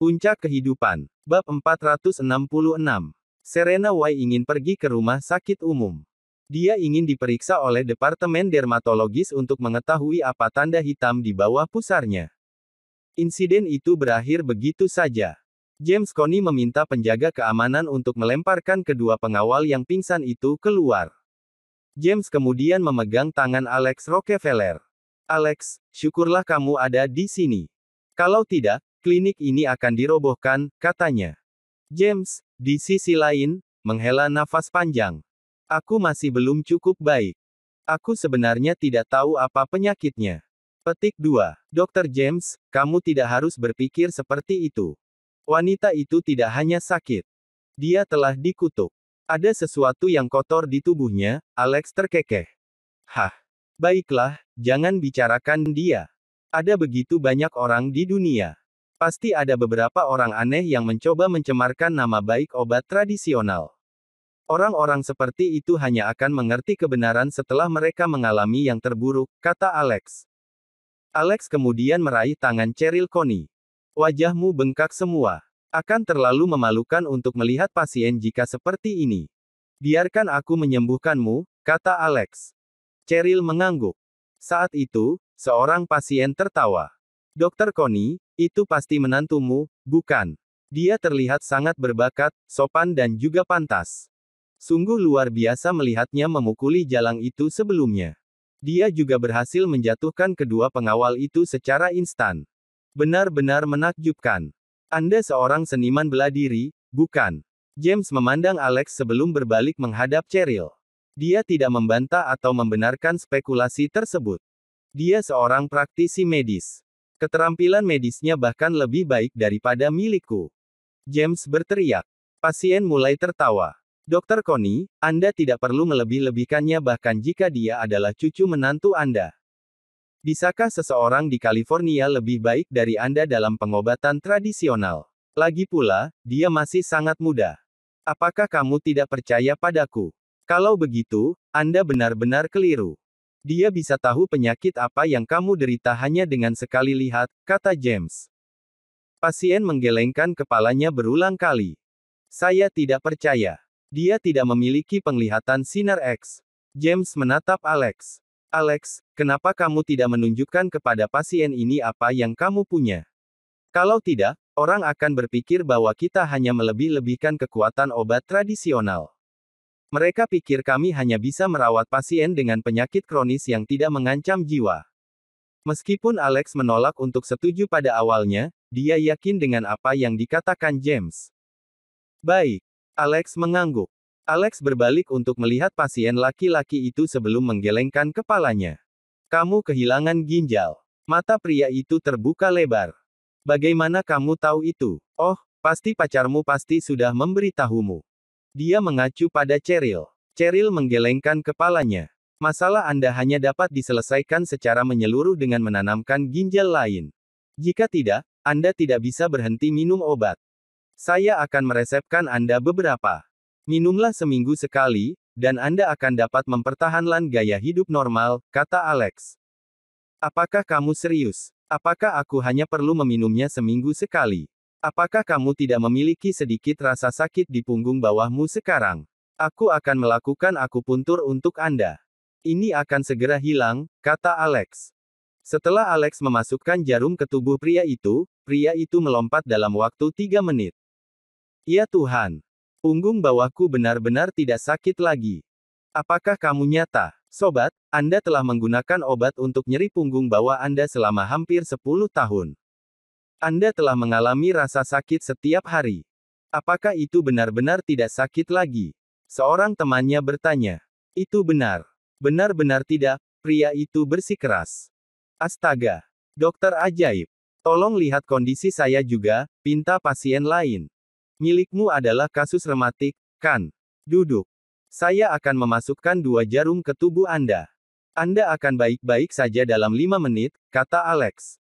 Puncak Kehidupan. Bab 466. Serena Wai ingin pergi ke rumah sakit umum. Dia ingin diperiksa oleh departemen dermatologis untuk mengetahui apa tanda hitam di bawah pusarnya. Insiden itu berakhir begitu saja. James Coney meminta penjaga keamanan untuk melemparkan kedua pengawal yang pingsan itu keluar. James kemudian memegang tangan Alex Rockefeller. "Alex, syukurlah kamu ada di sini. Kalau tidak, klinik ini akan dirobohkan," katanya. James, di sisi lain, menghela nafas panjang. "Aku masih belum cukup baik. Aku sebenarnya tidak tahu apa penyakitnya." Petik 2. Dr. James, kamu tidak harus berpikir seperti itu. Wanita itu tidak hanya sakit. Dia telah dikutuk. Ada sesuatu yang kotor di tubuhnya, Alex terkekeh. "Hah. Baiklah, jangan bicarakan dia. Ada begitu banyak orang di dunia. Pasti ada beberapa orang aneh yang mencoba mencemarkan nama baik obat tradisional. Orang-orang seperti itu hanya akan mengerti kebenaran setelah mereka mengalami yang terburuk," kata Alex. Alex kemudian meraih tangan Cheryl Coney. "Wajahmu bengkak semua. Akan terlalu memalukan untuk melihat pasien jika seperti ini. Biarkan aku menyembuhkanmu," kata Alex. Cheryl mengangguk. Saat itu, seorang pasien tertawa. "Dr. Coney, itu pasti menantumu, bukan? Dia terlihat sangat berbakat, sopan dan juga pantas. Sungguh luar biasa melihatnya memukuli jalang itu sebelumnya. Dia juga berhasil menjatuhkan kedua pengawal itu secara instan. Benar-benar menakjubkan. Anda seorang seniman bela diri, bukan?" James memandang Alex sebelum berbalik menghadap Cheryl. Dia tidak membantah atau membenarkan spekulasi tersebut. Dia seorang praktisi medis. Keterampilan medisnya bahkan lebih baik daripada milikku. James berteriak. Pasien mulai tertawa. "Dr. Coney, Anda tidak perlu melebih-lebihkannya bahkan jika dia adalah cucu menantu Anda. Bisakah seseorang di California lebih baik dari Anda dalam pengobatan tradisional? Lagi pula, dia masih sangat muda. Apakah kamu tidak percaya padaku? Kalau begitu, Anda benar-benar keliru. Dia bisa tahu penyakit apa yang kamu derita hanya dengan sekali lihat," kata James. Pasien menggelengkan kepalanya berulang kali. "Saya tidak percaya. Dia tidak memiliki penglihatan sinar X." James menatap Alex. "Alex, kenapa kamu tidak menunjukkan kepada pasien ini apa yang kamu punya? Kalau tidak, orang akan berpikir bahwa kita hanya melebih-lebihkan kekuatan obat tradisional. Mereka pikir kami hanya bisa merawat pasien dengan penyakit kronis yang tidak mengancam jiwa." Meskipun Alex menolak untuk setuju pada awalnya, dia yakin dengan apa yang dikatakan James. "Baik." Alex mengangguk. Alex berbalik untuk melihat pasien laki-laki itu sebelum menggelengkan kepalanya. "Kamu kehilangan ginjal." Mata pria itu terbuka lebar. "Bagaimana kamu tahu itu?" "Oh, pasti pacarmu pasti sudah memberitahumu." Dia mengacu pada Cheryl. Cheryl menggelengkan kepalanya. "Masalah Anda hanya dapat diselesaikan secara menyeluruh dengan menanamkan ginjal lain. Jika tidak, Anda tidak bisa berhenti minum obat. Saya akan meresepkan Anda beberapa. Minumlah seminggu sekali, dan Anda akan dapat mempertahankan gaya hidup normal," kata Alex. "Apakah kamu serius? Apakah aku hanya perlu meminumnya seminggu sekali? Apakah kamu tidak memiliki sedikit rasa sakit di punggung bawahmu sekarang? Aku akan melakukan akupuntur untuk Anda. Ini akan segera hilang," kata Alex. Setelah Alex memasukkan jarum ke tubuh pria itu melompat dalam waktu 3 menit. "Ya Tuhan. Punggung bawahku benar-benar tidak sakit lagi. Apakah kamu nyata? Sobat, Anda telah menggunakan obat untuk nyeri punggung bawah Anda selama hampir 10 tahun. Anda telah mengalami rasa sakit setiap hari. Apakah itu benar-benar tidak sakit lagi?" Seorang temannya bertanya. "Itu benar. Benar-benar tidak," pria itu bersikeras. "Astaga. Dokter ajaib. Tolong lihat kondisi saya juga," pinta pasien lain. "Milikmu adalah kasus rematik, kan? Duduk. Saya akan memasukkan 2 jarum ke tubuh Anda. Anda akan baik-baik saja dalam 5 menit," kata Alex.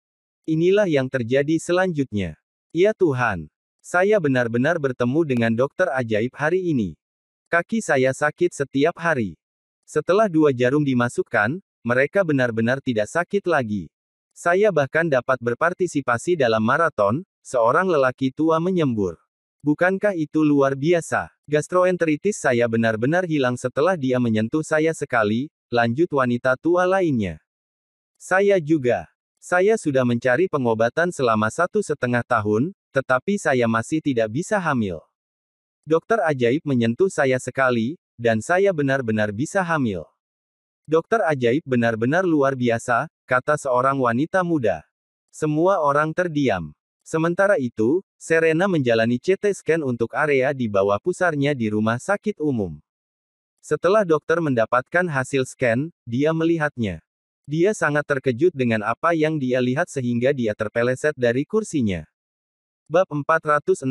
Inilah yang terjadi selanjutnya. "Ya Tuhan. Saya benar-benar bertemu dengan dokter ajaib hari ini. Kaki saya sakit setiap hari. Setelah 2 jarum dimasukkan, mereka benar-benar tidak sakit lagi. Saya bahkan dapat berpartisipasi dalam maraton," seorang lelaki tua menyembur. Bukankah itu luar biasa? Gastroenteritis saya benar-benar hilang setelah dia menyentuh saya sekali, lanjut wanita tua lainnya. Saya juga. Saya sudah mencari pengobatan selama 1,5 tahun, tetapi saya masih tidak bisa hamil. Dokter ajaib menyentuh saya sekali, dan saya benar-benar bisa hamil. Dokter ajaib benar-benar luar biasa, kata seorang wanita muda. Semua orang terdiam. Sementara itu, Serena menjalani CT scan untuk area di bawah pusarnya di rumah sakit umum. Setelah dokter mendapatkan hasil scan, dia melihatnya. Dia sangat terkejut dengan apa yang dia lihat sehingga dia terpeleset dari kursinya. Bab 467.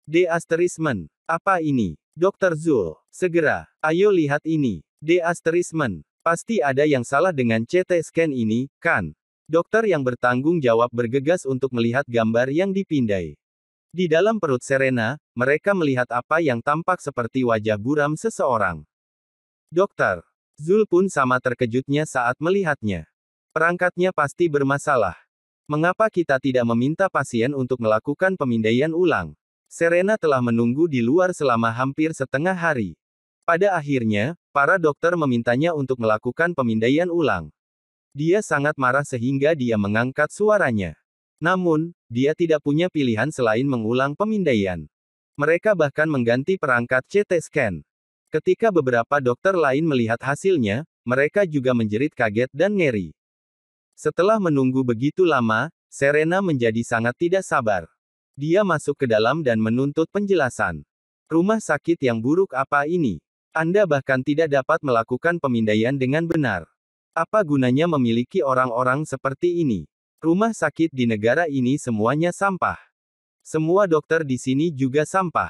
De-asterismen. Apa ini? Dr. Zul, segera. Ayo lihat ini. De-asterismen. Pasti ada yang salah dengan CT scan ini, kan? Dokter yang bertanggung jawab bergegas untuk melihat gambar yang dipindai. Di dalam perut Serena, mereka melihat apa yang tampak seperti wajah buram seseorang. Dokter Zul pun sama terkejutnya saat melihatnya. Perangkatnya pasti bermasalah. Mengapa kita tidak meminta pasien untuk melakukan pemindaian ulang? Serena telah menunggu di luar selama hampir setengah hari. Pada akhirnya, para dokter memintanya untuk melakukan pemindaian ulang. Dia sangat marah sehingga dia mengangkat suaranya. Namun, dia tidak punya pilihan selain mengulang pemindaian. Mereka bahkan mengganti perangkat CT scan. Ketika beberapa dokter lain melihat hasilnya, mereka juga menjerit kaget dan ngeri. Setelah menunggu begitu lama, Serena menjadi sangat tidak sabar. Dia masuk ke dalam dan menuntut penjelasan. Rumah sakit yang buruk apa ini? Anda bahkan tidak dapat melakukan pemindaian dengan benar. Apa gunanya memiliki orang-orang seperti ini? Rumah sakit di negara ini semuanya sampah. Semua dokter di sini juga sampah.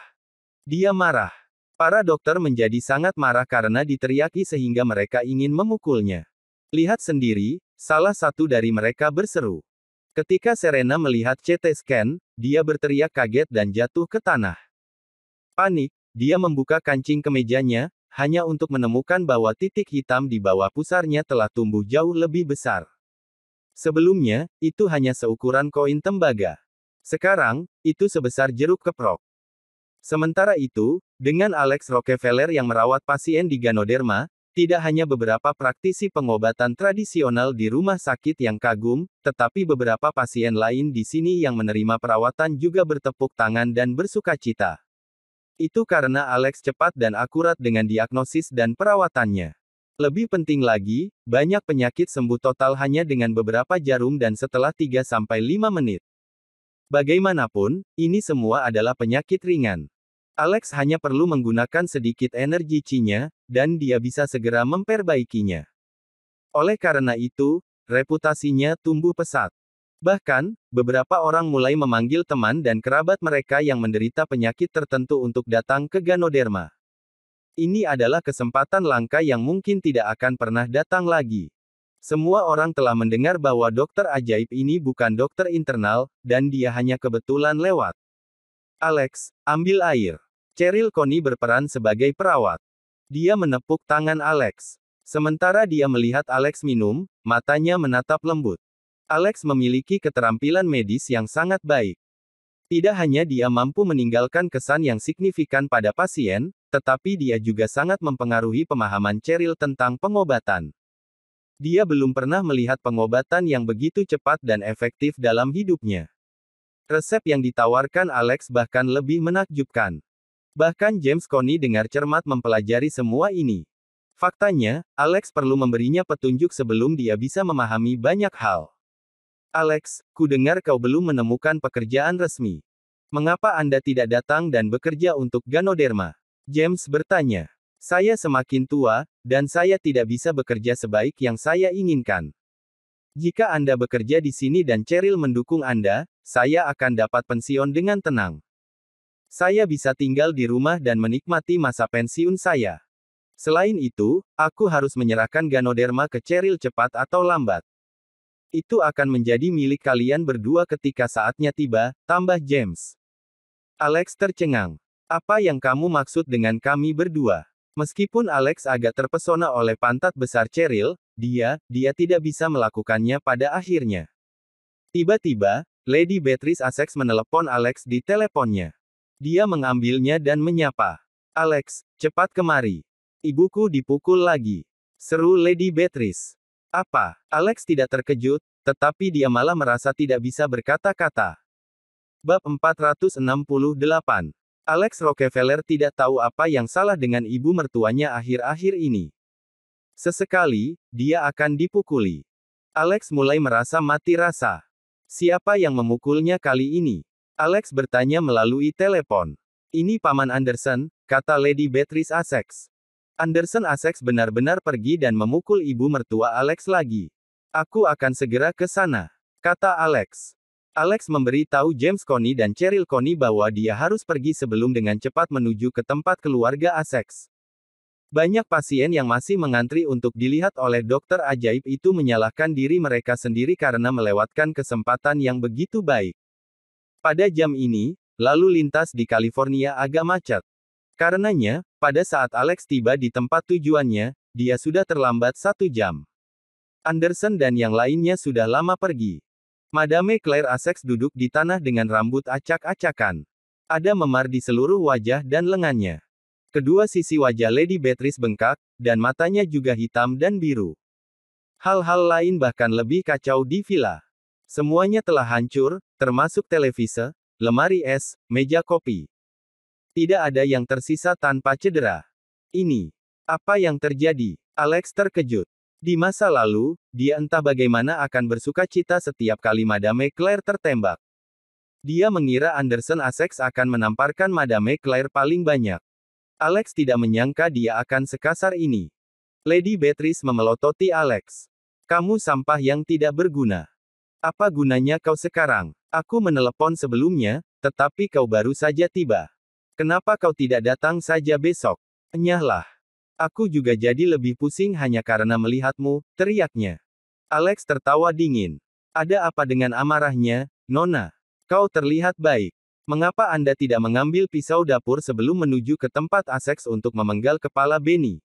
Dia marah. Para dokter menjadi sangat marah karena diteriaki sehingga mereka ingin memukulnya. Lihat sendiri, salah satu dari mereka berseru. Ketika Serena melihat CT scan, dia berteriak kaget dan jatuh ke tanah. Panik, dia membuka kancing kemejanya, hanya untuk menemukan bahwa titik hitam di bawah pusarnya telah tumbuh jauh lebih besar. Sebelumnya, itu hanya seukuran koin tembaga. Sekarang, itu sebesar jeruk keprok. Sementara itu, dengan Alex Rockefeller yang merawat pasien di Ganoderma, tidak hanya beberapa praktisi pengobatan tradisional di rumah sakit yang kagum, tetapi beberapa pasien lain di sini yang menerima perawatan juga bertepuk tangan dan bersukacita. Itu karena Alex cepat dan akurat dengan diagnosis dan perawatannya. Lebih penting lagi, banyak penyakit sembuh total hanya dengan beberapa jarum dan setelah 3-5 menit. Bagaimanapun, ini semua adalah penyakit ringan. Alex hanya perlu menggunakan sedikit energi Qi-nya, dan dia bisa segera memperbaikinya. Oleh karena itu, reputasinya tumbuh pesat. Bahkan, beberapa orang mulai memanggil teman dan kerabat mereka yang menderita penyakit tertentu untuk datang ke Ganoderma. Ini adalah kesempatan langka yang mungkin tidak akan pernah datang lagi. Semua orang telah mendengar bahwa dokter ajaib ini bukan dokter internal, dan dia hanya kebetulan lewat. Alex, ambil air. Cheryl Connie berperan sebagai perawat. Dia menepuk tangan Alex. Sementara dia melihat Alex minum, matanya menatap lembut. Alex memiliki keterampilan medis yang sangat baik. Tidak hanya dia mampu meninggalkan kesan yang signifikan pada pasien, tetapi dia juga sangat mempengaruhi pemahaman Cheryl tentang pengobatan. Dia belum pernah melihat pengobatan yang begitu cepat dan efektif dalam hidupnya. Resep yang ditawarkan Alex bahkan lebih menakjubkan. Bahkan James Connie dengar cermat mempelajari semua ini. Faktanya, Alex perlu memberinya petunjuk sebelum dia bisa memahami banyak hal. Alex, ku dengar kau belum menemukan pekerjaan resmi. Mengapa Anda tidak datang dan bekerja untuk Ganoderma? James bertanya. Saya semakin tua, dan saya tidak bisa bekerja sebaik yang saya inginkan. Jika Anda bekerja di sini dan Cheryl mendukung Anda, saya akan dapat pensiun dengan tenang. Saya bisa tinggal di rumah dan menikmati masa pensiun saya. Selain itu, aku harus menyerahkan Ganoderma ke Cheryl cepat atau lambat. Itu akan menjadi milik kalian berdua ketika saatnya tiba, tambah James. Alex tercengang. Apa yang kamu maksud dengan kami berdua? Meskipun Alex agak terpesona oleh pantat besar Cheryl, dia tidak bisa melakukannya pada akhirnya. Tiba-tiba, Lady Beatrice Essex menelepon Alex di teleponnya. Dia mengambilnya dan menyapa. "Alex, cepat kemari. Ibuku dipukul lagi," seru Lady Beatrice. "Apa?" Alex tidak terkejut, tetapi dia malah merasa tidak bisa berkata-kata. Bab 468. Alex Rockefeller tidak tahu apa yang salah dengan ibu mertuanya akhir-akhir ini. Sesekali, dia akan dipukuli. Alex mulai merasa mati rasa. Siapa yang memukulnya kali ini? Alex bertanya melalui telepon. "Ini Paman Anderson," kata Lady Beatrice Essex. Anderson Essex benar-benar pergi dan memukul ibu mertua Alex lagi. "Aku akan segera ke sana," kata Alex. Alex memberi tahu James Coney dan Cheryl Coney bahwa dia harus pergi sebelum dengan cepat menuju ke tempat keluarga Essex. Banyak pasien yang masih mengantri untuk dilihat oleh dokter ajaib itu menyalahkan diri mereka sendiri karena melewatkan kesempatan yang begitu baik. Pada jam ini, lalu lintas di California agak macet. Karenanya, pada saat Alex tiba di tempat tujuannya, dia sudah terlambat 1 jam. Anderson dan yang lainnya sudah lama pergi. Madame Claire Essex duduk di tanah dengan rambut acak-acakan. Ada memar di seluruh wajah dan lengannya. Kedua sisi wajah Lady Beatrice bengkak, dan matanya juga hitam dan biru. Hal-hal lain bahkan lebih kacau di villa. Semuanya telah hancur, termasuk televisi, lemari es, meja kopi. Tidak ada yang tersisa tanpa cedera. "Ini, apa yang terjadi?" Alex terkejut. Di masa lalu, dia entah bagaimana akan bersuka cita setiap kali Madame Claire tertembak. Dia mengira Anderson Essex akan menamparkan Madame Claire paling banyak. Alex tidak menyangka dia akan sekasar ini. Lady Beatrice memelototi Alex. "Kamu sampah yang tidak berguna. Apa gunanya kau sekarang? Aku menelepon sebelumnya, tetapi kau baru saja tiba. Kenapa kau tidak datang saja besok?" "Enyahlah. Aku juga jadi lebih pusing hanya karena melihatmu," teriaknya. Alex tertawa dingin. "Ada apa dengan amarahnya, Nona? Kau terlihat baik. Mengapa Anda tidak mengambil pisau dapur sebelum menuju ke tempat Essex untuk memenggal kepala Benny?"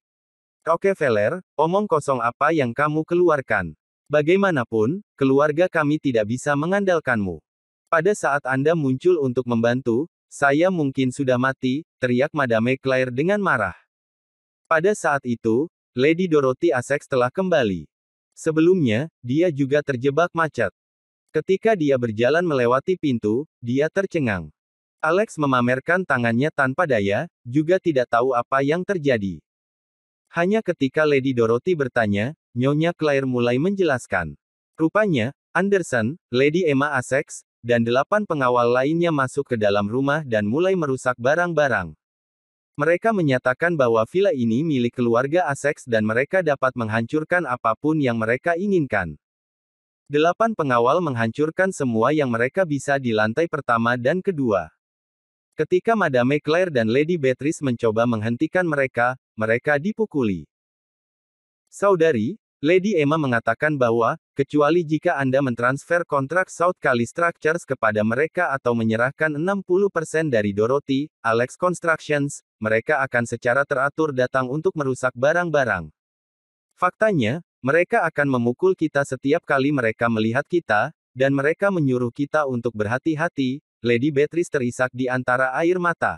"Rockefeller, omong kosong apa yang kamu keluarkan? Bagaimanapun, keluarga kami tidak bisa mengandalkanmu. Pada saat Anda muncul untuk membantu, saya mungkin sudah mati," teriak Madame Claire dengan marah. Pada saat itu, Lady Dorothy Essex telah kembali. Sebelumnya, dia juga terjebak macet. Ketika dia berjalan melewati pintu, dia tercengang. Alex memamerkan tangannya tanpa daya, juga tidak tahu apa yang terjadi. Hanya ketika Lady Dorothy bertanya, Nyonya Claire mulai menjelaskan. Rupanya, Anderson, Lady Emma Essex, dan 8 pengawal lainnya masuk ke dalam rumah dan mulai merusak barang-barang. Mereka menyatakan bahwa villa ini milik keluarga Essex dan mereka dapat menghancurkan apapun yang mereka inginkan. 8 pengawal menghancurkan semua yang mereka bisa di lantai pertama dan kedua. Ketika Madame Claire dan Lady Beatrice mencoba menghentikan mereka, mereka dipukuli. "Saudari," Lady Emma mengatakan bahwa, kecuali jika Anda mentransfer kontrak South Cali Structures kepada mereka atau menyerahkan 60% dari Dorothy, Alex Constructions, mereka akan secara teratur datang untuk merusak barang-barang. Faktanya, mereka akan memukul kita setiap kali mereka melihat kita, dan mereka menyuruh kita untuk berhati-hati." Lady Beatrice terisak di antara air mata.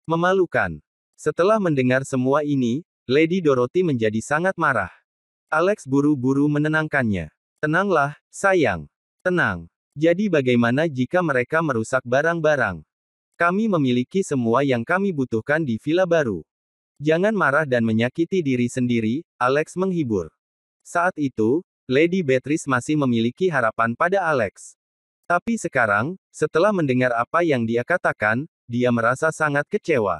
Memalukan. Setelah mendengar semua ini, Lady Dorothy menjadi sangat marah. Alex buru-buru menenangkannya. "Tenanglah, sayang. Tenang. Jadi bagaimana jika mereka merusak barang-barang? Kami memiliki semua yang kami butuhkan di villa baru. Jangan marah dan menyakiti diri sendiri," Alex menghibur. Saat itu, Lady Beatrice masih memiliki harapan pada Alex. Tapi sekarang, setelah mendengar apa yang dia katakan, dia merasa sangat kecewa.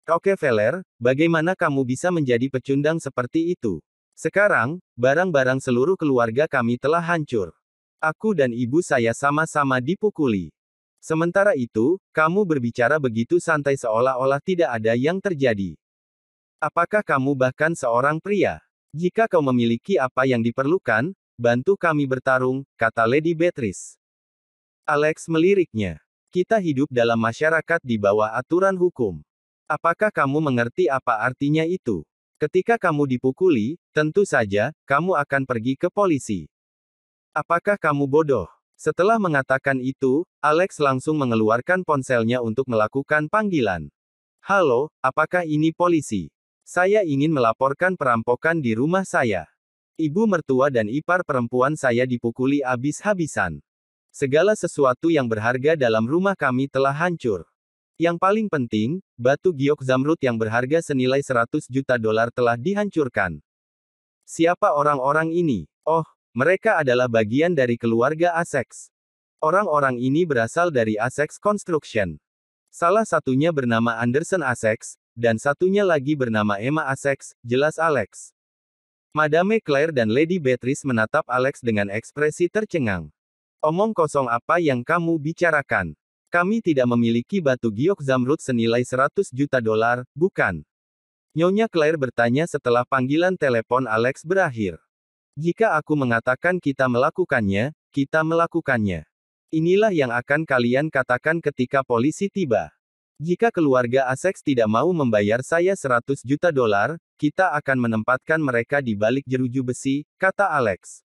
"Rockefeller, bagaimana kamu bisa menjadi pecundang seperti itu? Sekarang, barang-barang seluruh keluarga kami telah hancur. Aku dan ibu saya sama-sama dipukuli. Sementara itu, kamu berbicara begitu santai seolah-olah tidak ada yang terjadi. Apakah kamu bahkan seorang pria? Jika kau memiliki apa yang diperlukan, bantu kami bertarung," kata Lady Beatrice. Alex meliriknya. "Kita hidup dalam masyarakat di bawah aturan hukum. Apakah kamu mengerti apa artinya itu? Ketika kamu dipukuli, tentu saja, kamu akan pergi ke polisi. Apakah kamu bodoh? Setelah mengatakan itu, Alex langsung mengeluarkan ponselnya untuk melakukan panggilan. Halo, apakah ini polisi? Saya ingin melaporkan perampokan di rumah saya. Ibu mertua dan ipar perempuan saya dipukuli habis-habisan. Segala sesuatu yang berharga dalam rumah kami telah hancur. Yang paling penting, batu giok zamrud yang berharga senilai 100 juta dolar telah dihancurkan. Siapa orang-orang ini? Oh, mereka adalah bagian dari keluarga Asex. Orang-orang ini berasal dari Asex Construction. Salah satunya bernama Anderson Asex, dan satunya lagi bernama Emma Asex, jelas Alex. Madame Claire dan Lady Beatrice menatap Alex dengan ekspresi tercengang. Omong kosong apa yang kamu bicarakan? Kami tidak memiliki batu giok zamrud senilai 100 juta dolar, bukan? Nyonya Claire bertanya setelah panggilan telepon Alex berakhir. Jika aku mengatakan kita melakukannya, kita melakukannya. Inilah yang akan kalian katakan ketika polisi tiba. Jika keluarga Asex tidak mau membayar saya 100 juta dolar, kita akan menempatkan mereka di balik jeruji besi, kata Alex.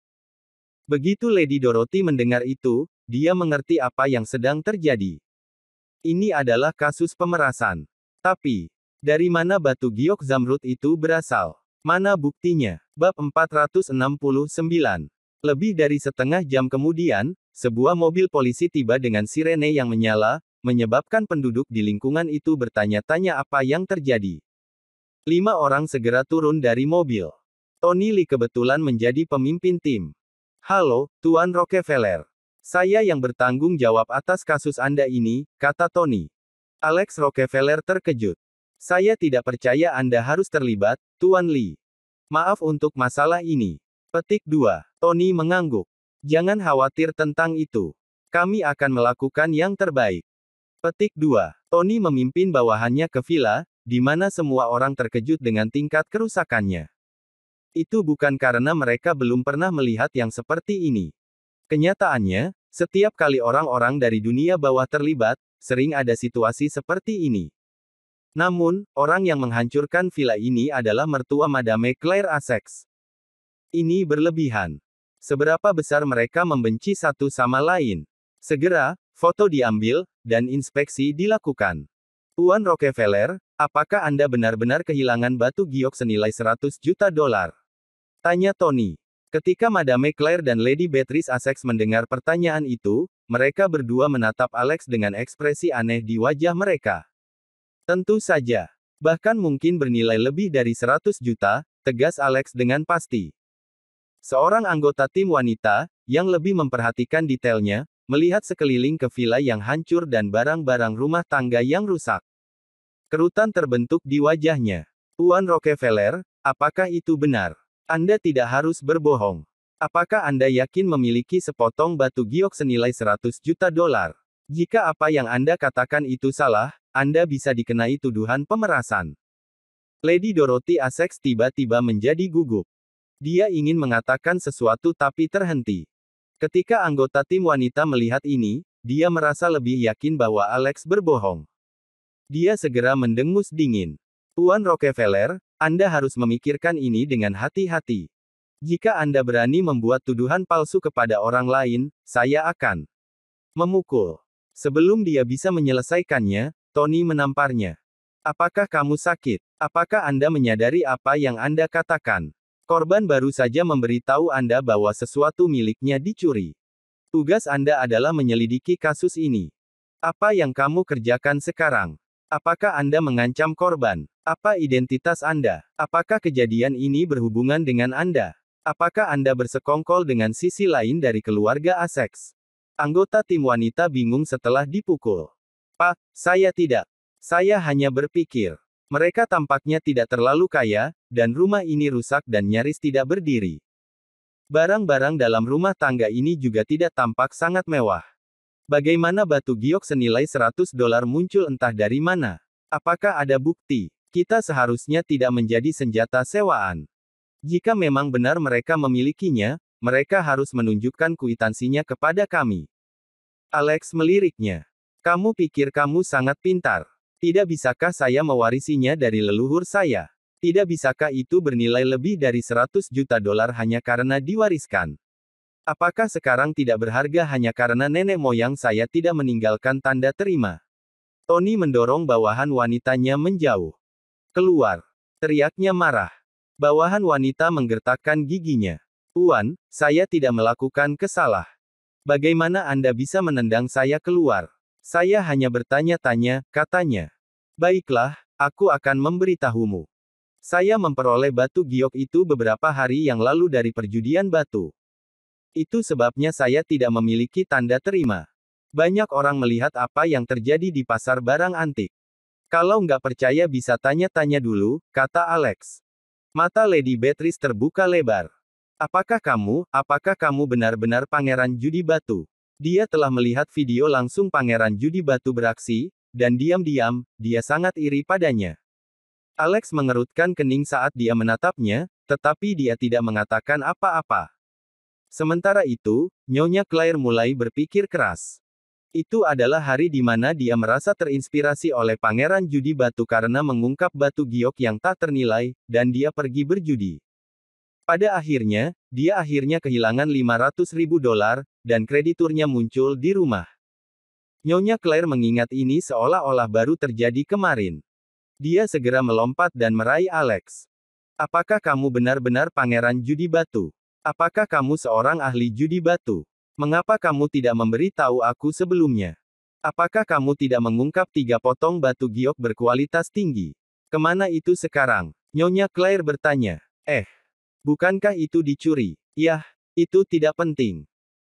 Begitu Lady Dorothy mendengar itu, dia mengerti apa yang sedang terjadi. Ini adalah kasus pemerasan. Tapi, dari mana batu giok zamrud itu berasal? Mana buktinya? Bab 469. Lebih dari setengah jam kemudian, sebuah mobil polisi tiba dengan sirene yang menyala, menyebabkan penduduk di lingkungan itu bertanya-tanya apa yang terjadi. 5 orang segera turun dari mobil. Tony Lee kebetulan menjadi pemimpin tim. Halo, Tuan Rockefeller. Saya yang bertanggung jawab atas kasus Anda ini, kata Tony. Alex Rockefeller terkejut. Saya tidak percaya Anda harus terlibat, Tuan Lee. Maaf untuk masalah ini. Petik 2. Tony mengangguk. Jangan khawatir tentang itu. Kami akan melakukan yang terbaik. Petik 2. Tony memimpin bawahannya ke villa, di mana semua orang terkejut dengan tingkat kerusakannya. Itu bukan karena mereka belum pernah melihat yang seperti ini. Kenyataannya, setiap kali orang-orang dari dunia bawah terlibat, sering ada situasi seperti ini. Namun, orang yang menghancurkan villa ini adalah mertua Madame Claire Asex. Ini berlebihan. Seberapa besar mereka membenci satu sama lain? Segera, foto diambil, dan inspeksi dilakukan. Tuan Rockefeller, apakah Anda benar-benar kehilangan batu giok senilai 100 juta dolar? Tanya Tony. Ketika Madame Claire dan Lady Beatrice Asex mendengar pertanyaan itu, mereka berdua menatap Alex dengan ekspresi aneh di wajah mereka. Tentu saja. Bahkan mungkin bernilai lebih dari 100 juta, tegas Alex dengan pasti. Seorang anggota tim wanita, yang lebih memperhatikan detailnya, melihat sekeliling ke villa yang hancur dan barang-barang rumah tangga yang rusak. Kerutan terbentuk di wajahnya. Tuan Rockefeller, apakah itu benar? Anda tidak harus berbohong. Apakah Anda yakin memiliki sepotong batu giok senilai 100 juta dolar? Jika apa yang Anda katakan itu salah, Anda bisa dikenai tuduhan pemerasan. Lady Dorothy Asex tiba-tiba menjadi gugup. Dia ingin mengatakan sesuatu tapi terhenti. Ketika anggota tim wanita melihat ini, dia merasa lebih yakin bahwa Alex berbohong. Dia segera mendengus dingin. Tuan Rockefeller, Anda harus memikirkan ini dengan hati-hati. Jika Anda berani membuat tuduhan palsu kepada orang lain, saya akan memukul. Sebelum dia bisa menyelesaikannya, Tony menamparnya. Apakah kamu sakit? Apakah Anda menyadari apa yang Anda katakan? Korban baru saja memberitahu Anda bahwa sesuatu miliknya dicuri. Tugas Anda adalah menyelidiki kasus ini. Apa yang kamu kerjakan sekarang? Apakah Anda mengancam korban? Apa identitas Anda? Apakah kejadian ini berhubungan dengan Anda? Apakah Anda bersekongkol dengan sisi lain dari keluarga Asex? Anggota tim wanita bingung setelah dipukul. Pak, saya tidak. Saya hanya berpikir. Mereka tampaknya tidak terlalu kaya, dan rumah ini rusak dan nyaris tidak berdiri. Barang-barang dalam rumah tangga ini juga tidak tampak sangat mewah. Bagaimana batu giok senilai 100 dolar muncul entah dari mana? Apakah ada bukti? Kita seharusnya tidak menjadi senjata sewaan. Jika memang benar mereka memilikinya, mereka harus menunjukkan kwitansinya kepada kami. Alex meliriknya. Kamu pikir kamu sangat pintar. Tidak bisakah saya mewarisinya dari leluhur saya? Tidak bisakah itu bernilai lebih dari 100 juta dolar hanya karena diwariskan? Apakah sekarang tidak berharga hanya karena nenek moyang saya tidak meninggalkan tanda terima? Tony mendorong bawahan wanitanya menjauh. Keluar. Teriaknya marah. Bawahan wanita menggertakkan giginya. Tuan, saya tidak melakukan kesalah. Bagaimana Anda bisa menendang saya keluar? Saya hanya bertanya-tanya, katanya. Baiklah, aku akan memberitahumu. Saya memperoleh batu giok itu beberapa hari yang lalu dari perjudian batu. Itu sebabnya saya tidak memiliki tanda terima. Banyak orang melihat apa yang terjadi di pasar barang antik. Kalau nggak percaya bisa tanya-tanya dulu, kata Alex. Mata Lady Beatrice terbuka lebar. Apakah kamu benar-benar pangeran judi batu? Dia telah melihat video langsung pangeran judi batu beraksi, dan diam-diam, dia sangat iri padanya. Alex mengerutkan kening saat dia menatapnya, tetapi dia tidak mengatakan apa-apa. Sementara itu, Nyonya Claire mulai berpikir keras. Itu adalah hari di mana dia merasa terinspirasi oleh pangeran judi batu karena mengungkap batu giok yang tak ternilai, dan dia pergi berjudi. Pada akhirnya, dia akhirnya kehilangan $500.000, dan krediturnya muncul di rumah. Nyonya Claire mengingat ini seolah-olah baru terjadi kemarin. Dia segera melompat dan meraih Alex. Apakah kamu benar-benar pangeran judi batu? Apakah kamu seorang ahli judi batu? Mengapa kamu tidak memberi tahu aku sebelumnya? Apakah kamu tidak mengungkap 3 potong batu giok berkualitas tinggi? Kemana itu sekarang? Nyonya Claire bertanya. Bukankah itu dicuri? Yah, itu tidak penting.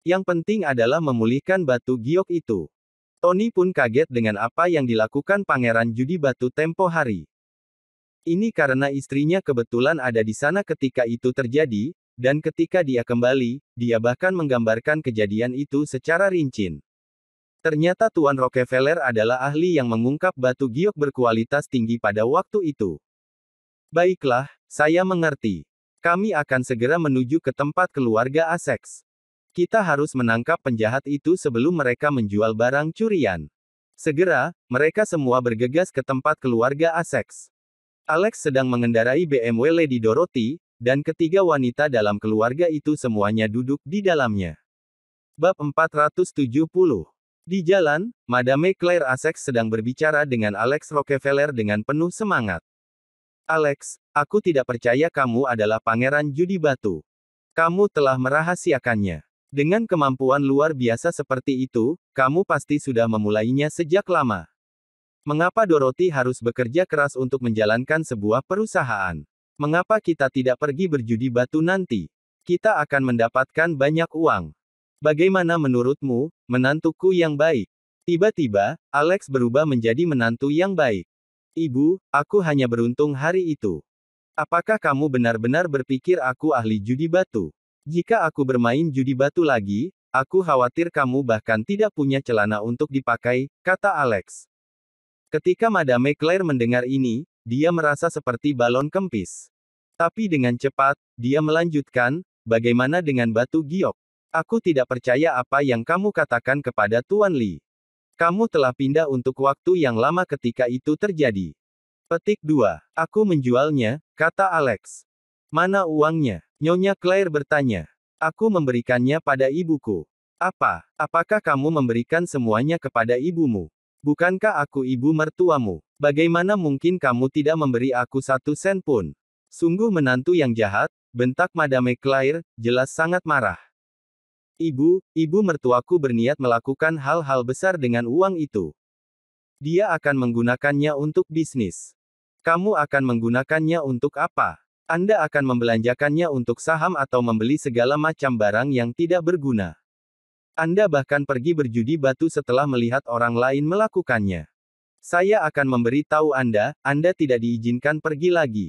Yang penting adalah memulihkan batu giok itu. Tony pun kaget dengan apa yang dilakukan pangeran judi batu tempo hari. Ini karena istrinya kebetulan ada di sana ketika itu terjadi, dan ketika dia kembali, dia bahkan menggambarkan kejadian itu secara rinci. Ternyata Tuan Rockefeller adalah ahli yang mengungkap batu giok berkualitas tinggi pada waktu itu. Baiklah, saya mengerti. Kami akan segera menuju ke tempat keluarga Essex. Kita harus menangkap penjahat itu sebelum mereka menjual barang curian. Segera, mereka semua bergegas ke tempat keluarga Essex. Alex sedang mengendarai BMW Lady Dorothy, dan ketiga wanita dalam keluarga itu semuanya duduk di dalamnya. Bab 470. Di jalan, Madame Claire Essex sedang berbicara dengan Alex Rockefeller dengan penuh semangat. Alex, aku tidak percaya kamu adalah pangeran judi batu. Kamu telah merahasiakannya. Dengan kemampuan luar biasa seperti itu, kamu pasti sudah memulainya sejak lama. Mengapa Dorothy harus bekerja keras untuk menjalankan sebuah perusahaan? Mengapa kita tidak pergi berjudi batu nanti? Kita akan mendapatkan banyak uang. Bagaimana menurutmu, menantuku yang baik? Tiba-tiba, Alex berubah menjadi menantu yang baik. Ibu, aku hanya beruntung hari itu. Apakah kamu benar-benar berpikir aku ahli judi batu? Jika aku bermain judi batu lagi, aku khawatir kamu bahkan tidak punya celana untuk dipakai, kata Alex. Ketika Madame Claire mendengar ini, dia merasa seperti balon kempis. Tapi dengan cepat, dia melanjutkan, bagaimana dengan batu giok? Aku tidak percaya apa yang kamu katakan kepada Tuan Li. Kamu telah pindah untuk waktu yang lama ketika itu terjadi. Petik 2. Aku menjualnya, kata Alex. Mana uangnya? Nyonya Claire bertanya. Aku memberikannya pada ibuku. Apakah kamu memberikan semuanya kepada ibumu? Bukankah aku ibu mertuamu? Bagaimana mungkin kamu tidak memberi aku 1 sen pun? Sungguh menantu yang jahat, bentak Madame Claire, jelas sangat marah. Ibu mertuaku berniat melakukan hal-hal besar dengan uang itu. Dia akan menggunakannya untuk bisnis. Kamu akan menggunakannya untuk apa? Anda akan membelanjakannya untuk saham atau membeli segala macam barang yang tidak berguna. Anda bahkan pergi berjudi batu setelah melihat orang lain melakukannya. Saya akan memberi tahu Anda tidak diizinkan pergi lagi.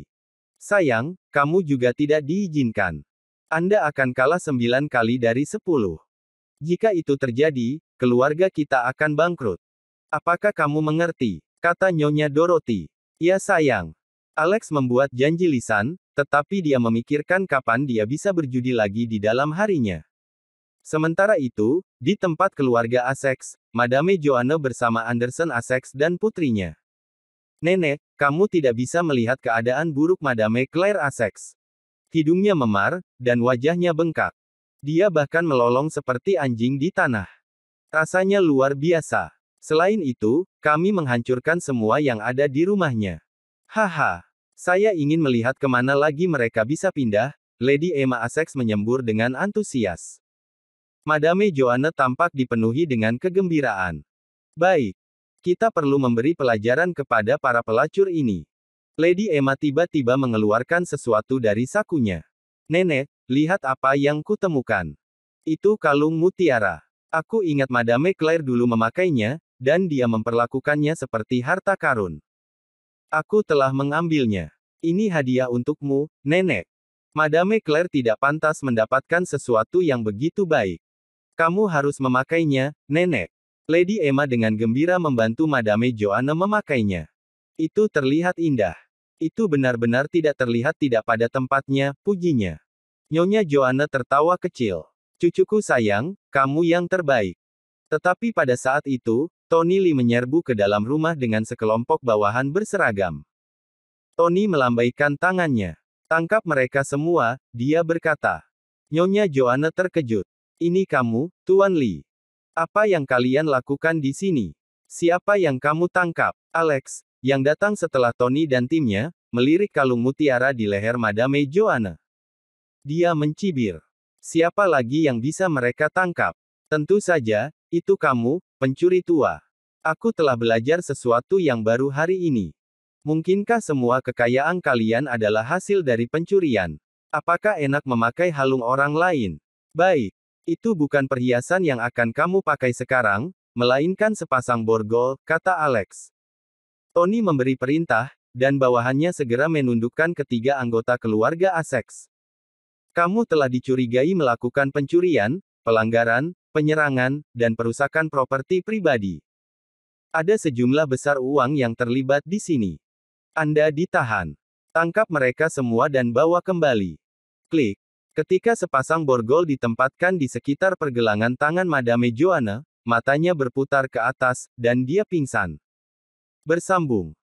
Sayang, kamu juga tidak diizinkan. Anda akan kalah 9 kali dari 10. Jika itu terjadi, keluarga kita akan bangkrut. Apakah kamu mengerti? Kata Nyonya Dorothy. Ya sayang. Alex membuat janji lisan, tetapi dia memikirkan kapan dia bisa berjudi lagi di dalam harinya. Sementara itu, di tempat keluarga Essex, Madame Joanne bersama Anderson Essex dan putrinya. Nenek, kamu tidak bisa melihat keadaan buruk Madame Claire Essex. Hidungnya memar, dan wajahnya bengkak. Dia bahkan melolong seperti anjing di tanah. Rasanya luar biasa. Selain itu, kami menghancurkan semua yang ada di rumahnya. Haha. Saya ingin melihat kemana lagi mereka bisa pindah, Lady Emma Essex menyembur dengan antusias. Madame Joanna tampak dipenuhi dengan kegembiraan. Baik. Kita perlu memberi pelajaran kepada para pelacur ini. Lady Emma tiba-tiba mengeluarkan sesuatu dari sakunya. Nenek, lihat apa yang kutemukan. Itu kalung mutiara. Aku ingat Madame Claire dulu memakainya, dan dia memperlakukannya seperti harta karun. Aku telah mengambilnya. Ini hadiah untukmu, Nenek. Madame Claire tidak pantas mendapatkan sesuatu yang begitu baik. Kamu harus memakainya, Nenek. Lady Emma dengan gembira membantu Madame Joanna memakainya. Itu terlihat indah. Itu benar-benar tidak terlihat tidak pada tempatnya, pujinya. Nyonya Joanna tertawa kecil. Cucuku sayang, kamu yang terbaik. Tetapi pada saat itu, Tony Lee menyerbu ke dalam rumah dengan sekelompok bawahan berseragam. Tony melambaikan tangannya. Tangkap mereka semua, dia berkata. Nyonya Joanna terkejut. Ini kamu, Tuan Lee. Apa yang kalian lakukan di sini? Siapa yang kamu tangkap? Alex, yang datang setelah Tony dan timnya, melirik kalung mutiara di leher Madame Joanna. Dia mencibir. Siapa lagi yang bisa mereka tangkap? Tentu saja, itu kamu, pencuri tua. Aku telah belajar sesuatu yang baru hari ini. Mungkinkah semua kekayaan kalian adalah hasil dari pencurian? Apakah enak memakai halung orang lain? Baik. Itu bukan perhiasan yang akan kamu pakai sekarang, melainkan sepasang borgol, kata Alex. Tony memberi perintah, dan bawahannya segera menundukkan ketiga anggota keluarga Essex. Kamu telah dicurigai melakukan pencurian, pelanggaran, penyerangan, dan perusakan properti pribadi. Ada sejumlah besar uang yang terlibat di sini. Anda ditahan. Tangkap mereka semua dan bawa kembali. Klik. Ketika sepasang borgol ditempatkan di sekitar pergelangan tangan Madame Joanna, matanya berputar ke atas, dan dia pingsan. Bersambung.